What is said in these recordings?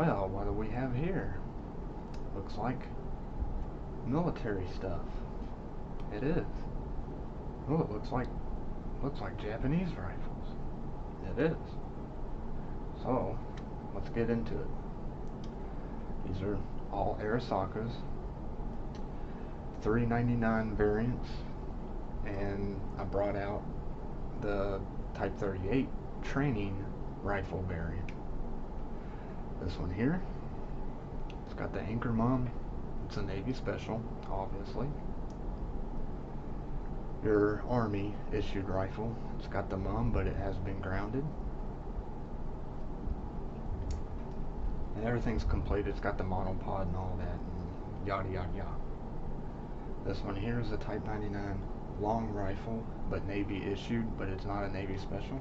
Well, what do we have here? Looks like military stuff. It is. Oh, it looks like Japanese rifles. It is. So, let's get into it. These are all Arisakas, $3.99 variants, and I brought out the Type 38 training rifle variant. This one here, it's got the anchor mum. It's a Navy special, obviously. Your Army issued rifle. It's got the mum, but it has been grounded. And everything's complete. It's got the monopod and all that, and yada yada yada. This one here is a Type 99 long rifle, but Navy issued, but it's not a Navy special.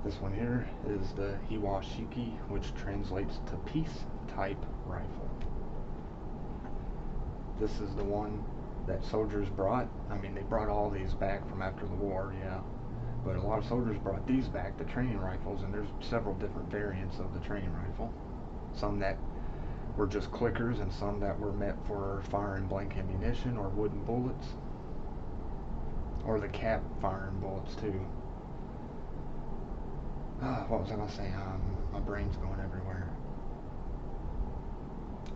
This one here is the Iwashiki, which translates to peace type rifle. This is the one that soldiers brought. I mean, they brought all these back from after the war, yeah. But a lot of soldiers brought these back, the training rifles, and there's several different variants of the training rifle. Some that were just clickers, and some that were meant for firing blank ammunition or wooden bullets, or the cap firing bullets too. What was I gonna say? My brain's going everywhere.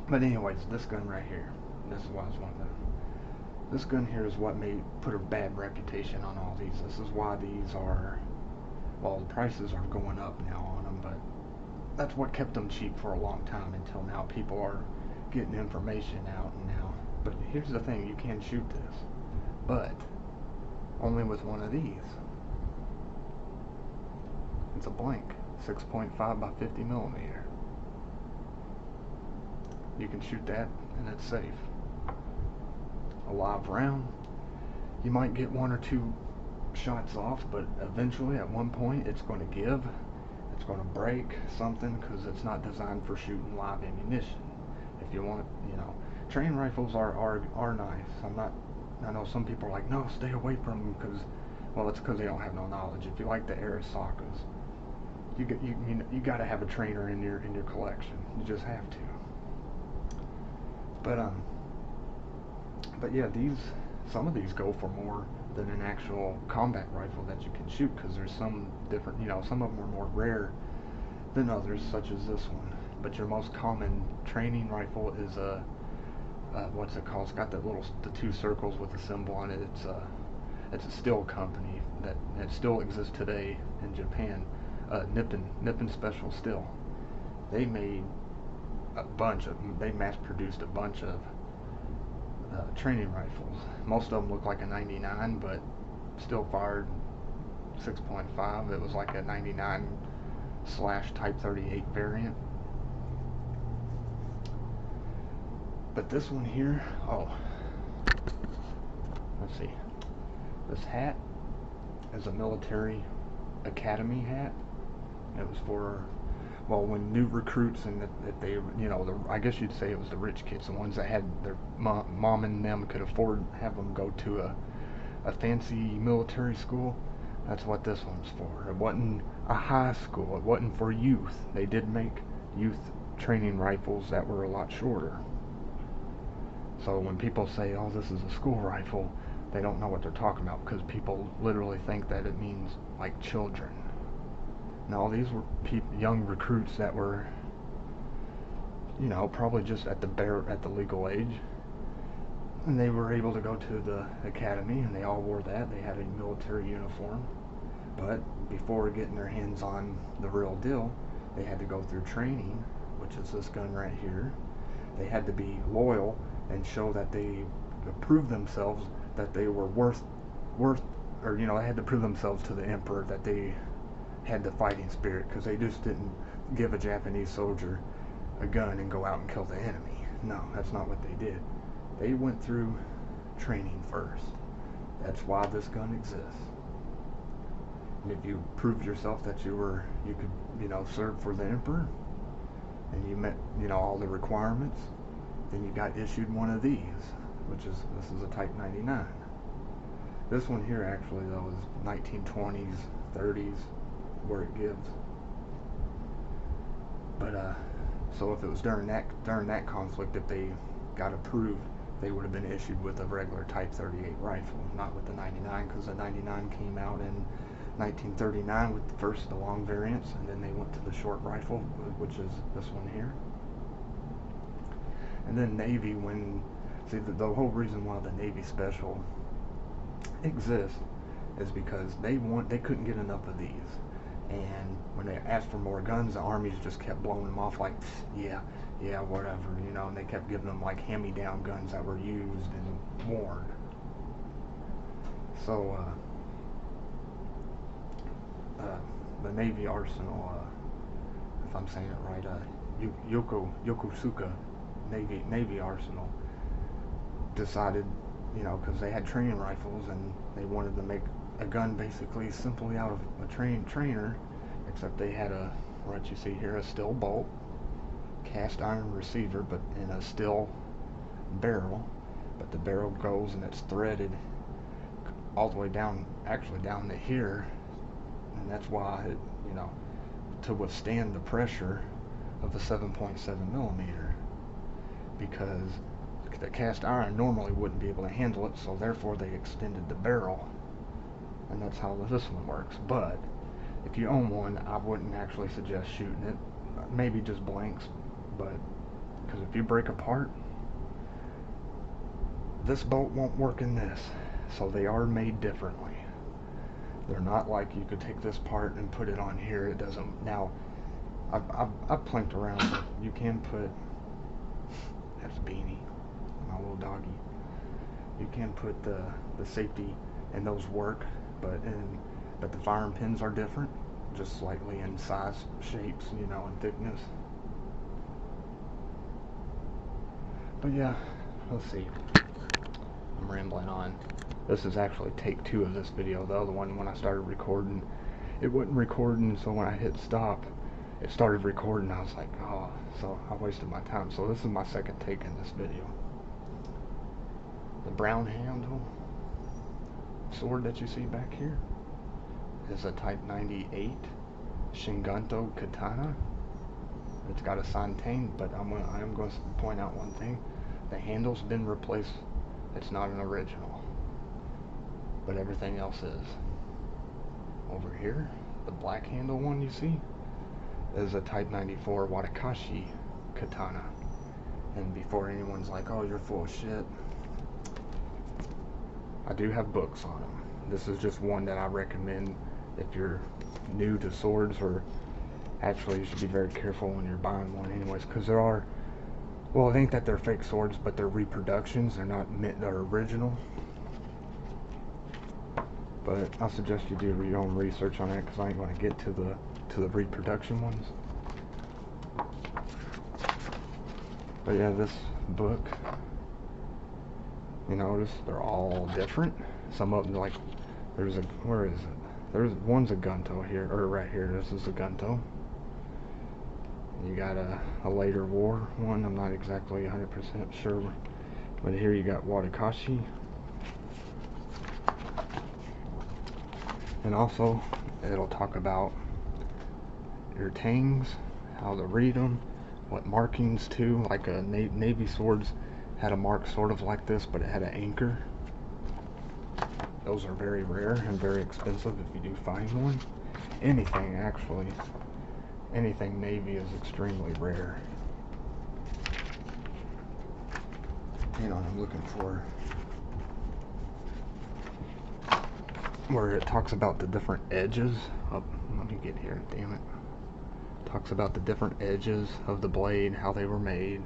But anyways, this gun right here, this is what I was wanting to. This gun here is what put a bad reputation on all these. This is why these are, well, the prices are going up now on them, but that's what kept them cheap for a long time until now people are getting information out and now. But here's the thing, you can shoot this, but only with one of these. It's a blank, 6.5 by 50 millimeter. You can shoot that and it's safe. A live round, you might get one or two shots off, but eventually at one point it's going to give, it's going to break something, because it's not designed for shooting live ammunition. If you want, training rifles are nice. I know some people are like, no, stay away from them, because, well, it's because they don't have no knowledge. If you like the Arisakas, you got to have a trainer in your collection. You just have to. But yeah, some of these go for more than an actual combat rifle that you can shoot, because there's some different, some of them are more rare than others, such as this one. But your most common training rifle is a, what's it called? It's got the two circles with a symbol on it. It's a steel company that it still exists today in Japan. Nippon Special Steel. They mass-produced a bunch of training rifles. Most of them look like a 99, but still fired 6.5. It was like a 99 / Type 38 variant. But this one here, let's see. This hat is a military academy hat. It was for, well, when new recruits, and that they, I guess you'd say it was the rich kids, the ones that had their mom and them could afford have them go to a fancy military school. That's what this one's for. It wasn't a high school. It wasn't for youth. They did make youth training rifles that were a lot shorter. So when people say, oh, this is a school rifle, they don't know what they're talking about, because people literally think that it means like children. No, these were young recruits that were, probably just at the legal age, and they were able to go to the academy, and they all wore that. They had a military uniform, but before getting their hands on the real deal, they had to go through training, which is this gun right here. They had to be loyal and show that they proved themselves that they were worth, or they had to prove themselves to the emperor that they had the fighting spirit, because they just didn't give a Japanese soldier a gun and go out and kill the enemy. No, that's not what they did. They went through training first. That's why this gun exists. And if you proved yourself that you could, serve for the emperor, and you met, all the requirements, then you got issued one of these, this is a Type 99. This one here actually though is 1920s, 30s, where it gives. But so if it was during that conflict, if they got approved, they would have been issued with a regular Type 38 rifle, not with the 99, because the 99 came out in 1939 with first the long variants, and then they went to the short rifle, which is this one here. And then Navy, the whole reason why the Navy Special exists is because they couldn't get enough of these, and when they asked for more guns, the armies just kept blowing them off like, yeah, whatever, you know, and they kept giving them like hand-me-down guns that were used and worn. So the Navy arsenal, if I'm saying it right, Yokosuka Navy arsenal decided, you know, because they had training rifles and they wanted to make a gun basically simply out of a trainer, except they had what you see here, a steel bolt, cast iron receiver, but in a steel barrel, but the barrel goes and it's threaded all the way down, actually down to here, and that's why it, you know, to withstand the pressure of the 7.7 millimeter, because the cast iron normally wouldn't be able to handle it, so therefore they extended the barrel, and that's how this one works. But if you own one, I wouldn't actually suggest shooting it, maybe just blanks, but because if you break apart, this bolt won't work in this, so they are made differently. They're not like you could take this part and put it on here. It doesn't. Now I've planked around, but you can put, that's Beanie, my little doggy, you can put the safety and those work, but the firing pins are different, just slightly in size, shapes, you know, and thickness. But yeah, let's see, I'm rambling on. This is actually take 2 of this video. The other one, when I started recording, it wasn't recording, so when I hit stop, it started recording. I was like, oh, so I wasted my time. So this is my second take in this video. The brown handle sword that you see back here is a Type 98 Shinganto katana. It's got a Santain, but I am going to point out one thing. The handle's been replaced. It's not an original, but everything else is. Over here, the black handle one you see is a Type 94 Watakashi katana. And before anyone's like, oh, you're full of shit, I do have books on them. This is just one that I recommend if you're new to swords, or actually you should be very careful when you're buying one anyways, because there are, well, it ain't that they're fake swords, but they're reproductions. They're not they're original. But I suggest you do your own research on it, because I ain't going to get to the reproduction ones. But yeah, this book, you notice they're all different. Some of them, like, there's a, where is it? One's a Gunto here, or right here, this is a Gunto. You got a later war one, I'm not exactly 100% sure. But here you got Watakashi. And also, it'll talk about your tangs, how to read them, what markings too. Like a Navy swords had a mark sort of like this, but it had an anchor. Those are very rare and very expensive if you do find one. Anything, actually, anything Navy is extremely rare. You know, I'm looking for where it talks about the different edges. Oh, let me get here, damn it. Talks about the different edges of the blade, how they were made.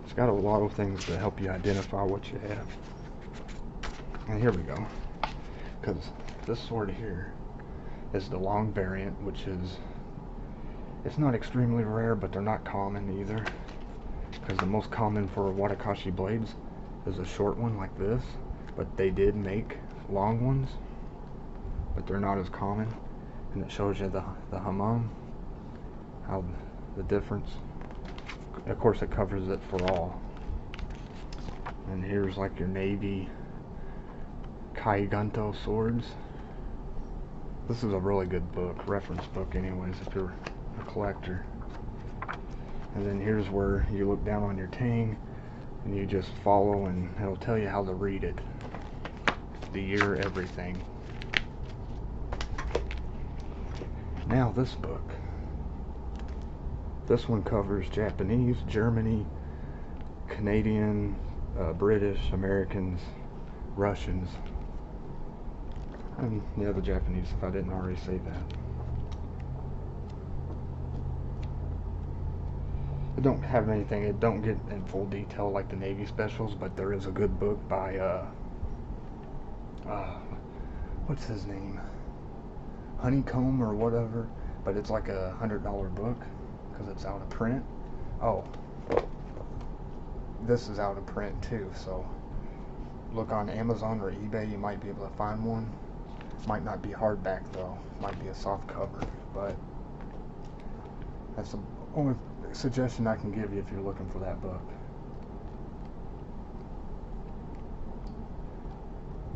It's got a lot of things to help you identify what you have. And here we go. Because this sword here is the long variant, which is, it's not extremely rare, but they're not common either. Because the most common for Watakashi blades is a short one like this, but they did make long ones, but they're not as common. And it shows you the hamam, how the difference. Of course, it covers it for all. And here's like your Navy Kaiganto swords. This is a really good book, reference book anyways, if you're a collector. And then here's where you look down on your tang and you just follow, and it'll tell you how to read it. The year, everything. Now this book. This one covers Japanese, Germany, Canadian, British, Americans, Russians, and yeah, the Japanese, if I didn't already say that. It don't have anything, it don't get in full detail like the Navy specials, but there is a good book by, what's his name? Honeycomb or whatever, but it's like a $100 book, because it's out of print. Oh, this is out of print too, so look on Amazon or eBay, you might be able to find one. Might not be hardback though, might be a soft cover, but that's the only suggestion I can give you if you're looking for that book.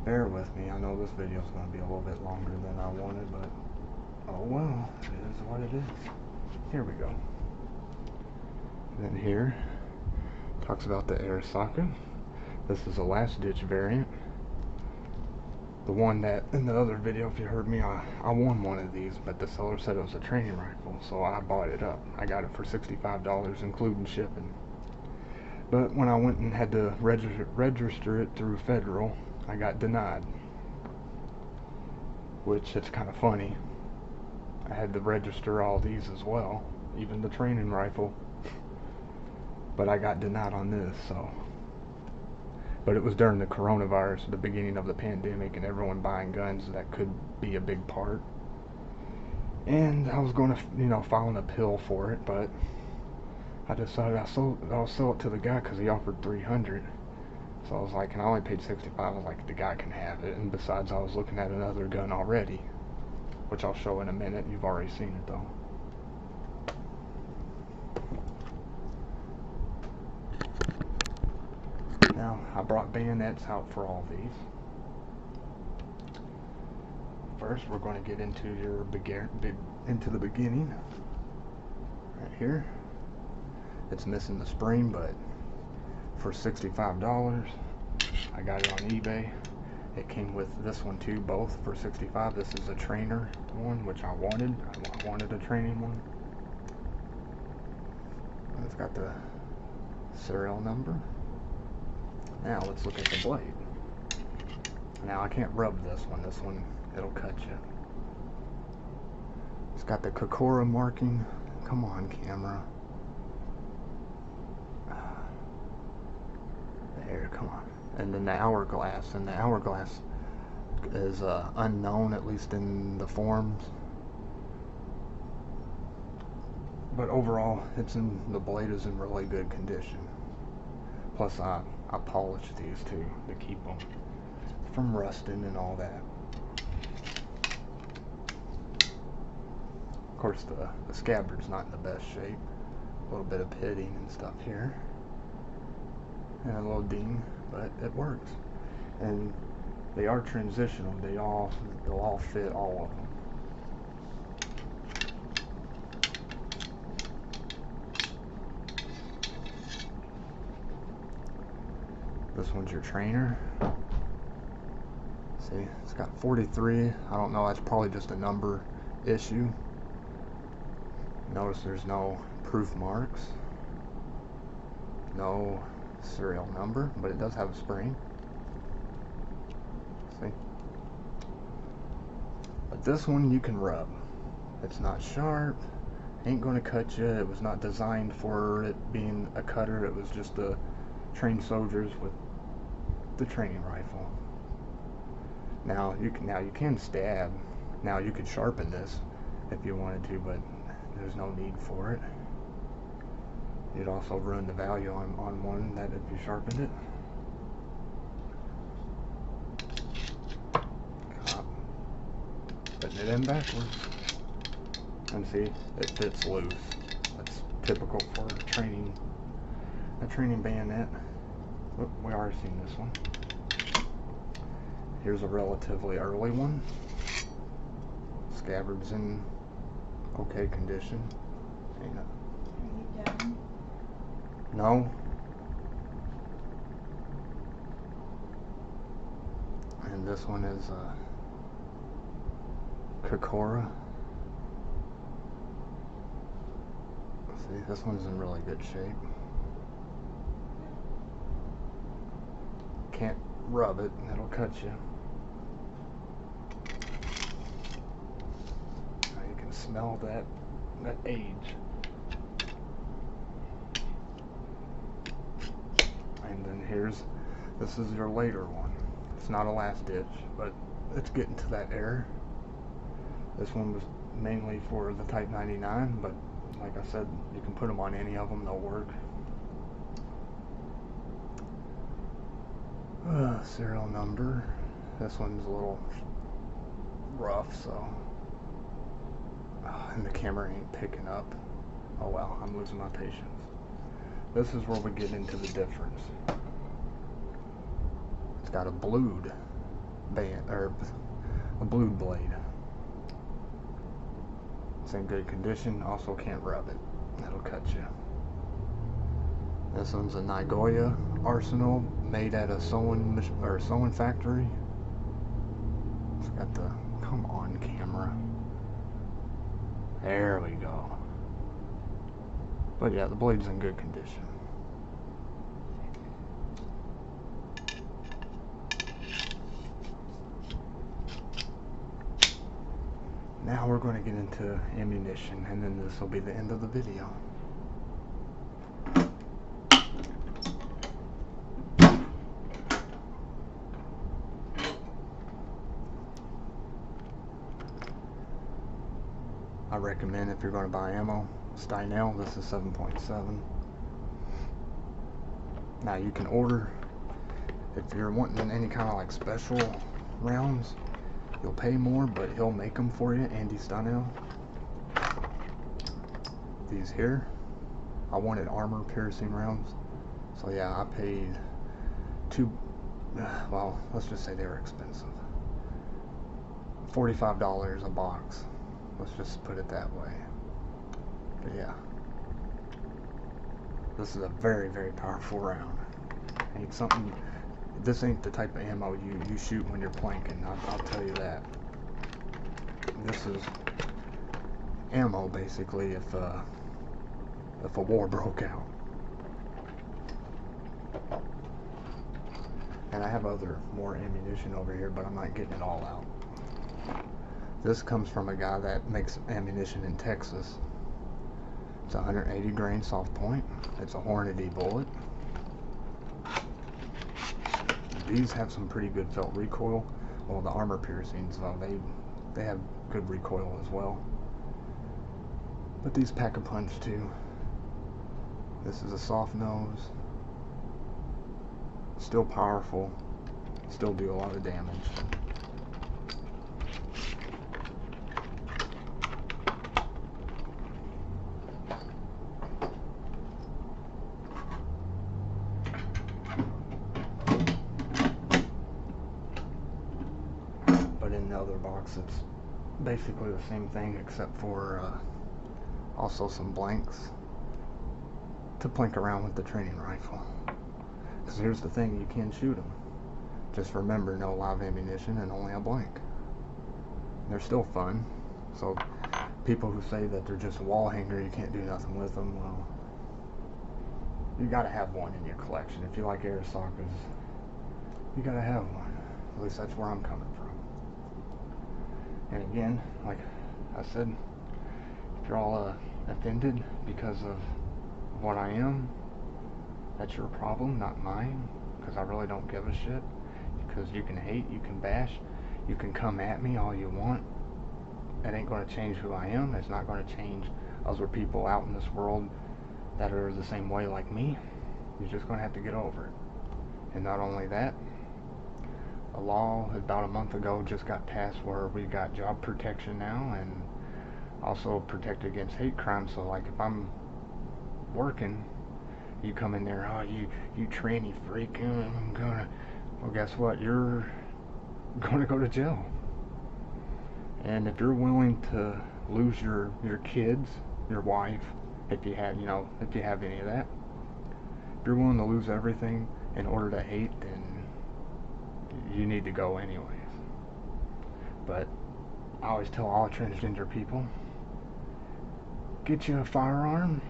Bear with me, I know this video is going to be a little bit longer than I wanted, but oh well, it is what it is. Here we go. And then here, talks about the Arisaka. This is a last ditch variant. The one that, in the other video, if you heard me, I won one of these, but the seller said it was a training rifle, so I bought it up. I got it for $65, including shipping. But when I went and had to register it through Federal, I got denied. Which, it's kind of funny. I had to register all these as well, even the training rifle. But I got denied on this, so. But it was during the coronavirus, the beginning of the pandemic, and everyone buying guns, that could be a big part. And I was going to, file an appeal for it, but I decided I'll sell it to the guy because he offered $300. So I was like, and I only paid $65. I was like, the guy can have it. And besides, I was looking at another gun already, which I'll show in a minute. You've already seen it though. Now, I brought bayonets out for all these. First, we're going to get into the beginning. Right here. It's missing the spring, but for $65, I got it on eBay. It came with this one too, both for $65. This is a trainer one, which I wanted. I wanted a training one. It's got the serial number. Now let's look at the blade. Now I can't rub this one. This one, it'll cut you. It's got the Kokura marking. Come on, camera. There, come on. And then the hourglass. And the hourglass is unknown, at least in the forums. But overall, the blade is in really good condition. Plus, I polished these too to keep them from rusting and all that. Of course, the scabbard's not in the best shape. A little bit of pitting and stuff here, and a little ding, but it works. And they are transitional. They'll all fit all of them. This one's your trainer. See, it's got 43. I don't know, that's probably just a number issue. Notice there's no proof marks, no serial number, but it does have a spring. See? But this one you can rub. It's not sharp, ain't gonna cut you. It was not designed for it being a cutter. It was just to train soldiers with the training rifle. Now you can stab. Now you could sharpen this if you wanted to, but there's no need for it. You'd also ruin the value on one that if you sharpened it. Putting it in backwards. And see, it fits loose. That's typical for a training bayonet. Oh, we already seen this one. Here's a relatively early one. Scabbard's in okay condition. Are you done? No. And this one is Kokora. See, this one's in really good shape. Can't rub it, it'll cut you. Now you can smell that age. And then this is your later one. It's not a last ditch, but it's getting to that era. This one was mainly for the Type 99, but like I said, you can put them on any of them, they'll work. Serial number. This one's a little rough, so and the camera ain't picking up. Oh well, I'm losing my patience. This is where we get into the difference. It's got a blued band, or a blued blade. It's in good condition, also can't rub it. That'll cut you. This one's a Nagoya Arsenal, made at a sewing factory. It's got the, come on camera. There we go. But yeah, the blade's in good condition. Now we're going to get into ammunition, and then this will be the end of the video. I recommend, if you're going to buy ammo, Steinel. This is 7.7. Now you can order, if you're wanting any kind of like special rounds, you'll pay more, but he'll make them for you, Andy Steinel. These here, I wanted armor piercing rounds, so yeah, I paid well, let's just say they were expensive. $45 a box. Let's just put it that way. But yeah, this is a very, very powerful round. Ain't something. This ain't the type of ammo you shoot when you're planking. I'll tell you that. This is ammo basically if a war broke out. And I have more ammunition over here, but I'm not getting it all out. This comes from a guy that makes ammunition in Texas. It's a 180 grain soft point. It's a Hornady bullet. These have some pretty good felt recoil. Well, the armor piercings, they have good recoil as well. But these pack a punch too. This is a soft nose. Still powerful. Still do a lot of damage. In the other box, it's basically the same thing, except for also some blanks to plink around with the training rifle. Because here's the thing, you can shoot them. Just remember, no live ammunition and only a blank. They're still fun. So people who say that they're just a wall hanger, you can't do nothing with them, well, you gotta have one in your collection. If you like airsockers, you gotta have one. At least that's where I'm coming from. And again, like I said, if you're all offended because of what I am, that's your problem, not mine, because I really don't give a shit. Because you can hate, you can bash, you can come at me all you want. It ain't going to change who I am. It's not going to change other people out in this world that are the same way like me. You're just going to have to get over it. And not only that, a law about a month ago just got passed where we got job protection now, and also protected against hate crime. So like if I'm working, you come in there, oh you tranny freak, I'm gonna, well guess what, you're gonna go to jail. And if you're willing to lose your kids, your wife, if you have any of that, If you're willing to lose everything in order to hate, then you need to go anyways. But I always tell all transgender people, get you a firearm,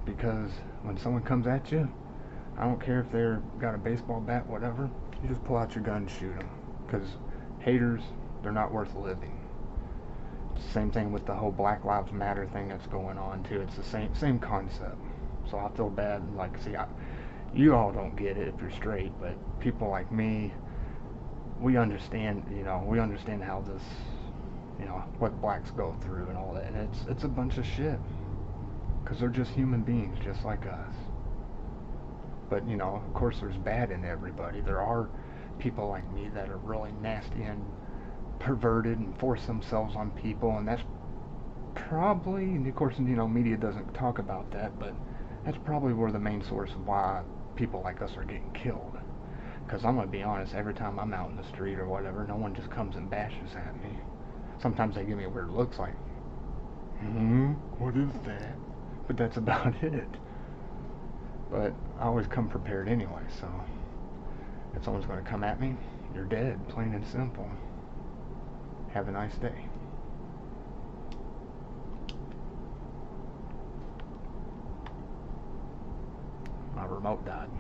because when someone comes at you, I don't care if they're got a baseball bat, whatever, you just pull out your gun and shoot them. Because haters, they're not worth living. Same thing with the whole Black Lives Matter thing that's going on too. It's the same concept. So I feel bad. Like, see, you all don't get it if you're straight, but people like me, we understand. We understand how this, what blacks go through and all that. And it's a bunch of shit. Because they're just human beings, just like us. But of course, there's bad in everybody. There are people like me that are really nasty and perverted and force themselves on people, and that's probably, and of course, media doesn't talk about that, but that's probably where the main source of why people like us are getting killed. Because I'm gonna be honest, every time I'm out in the street or whatever, no one just comes and bashes at me. Sometimes they give me weird looks like, what is that? But that's about it. But I always come prepared anyway, so if someone's gonna come at me, you're dead, plain and simple. Have a nice day. My remote died.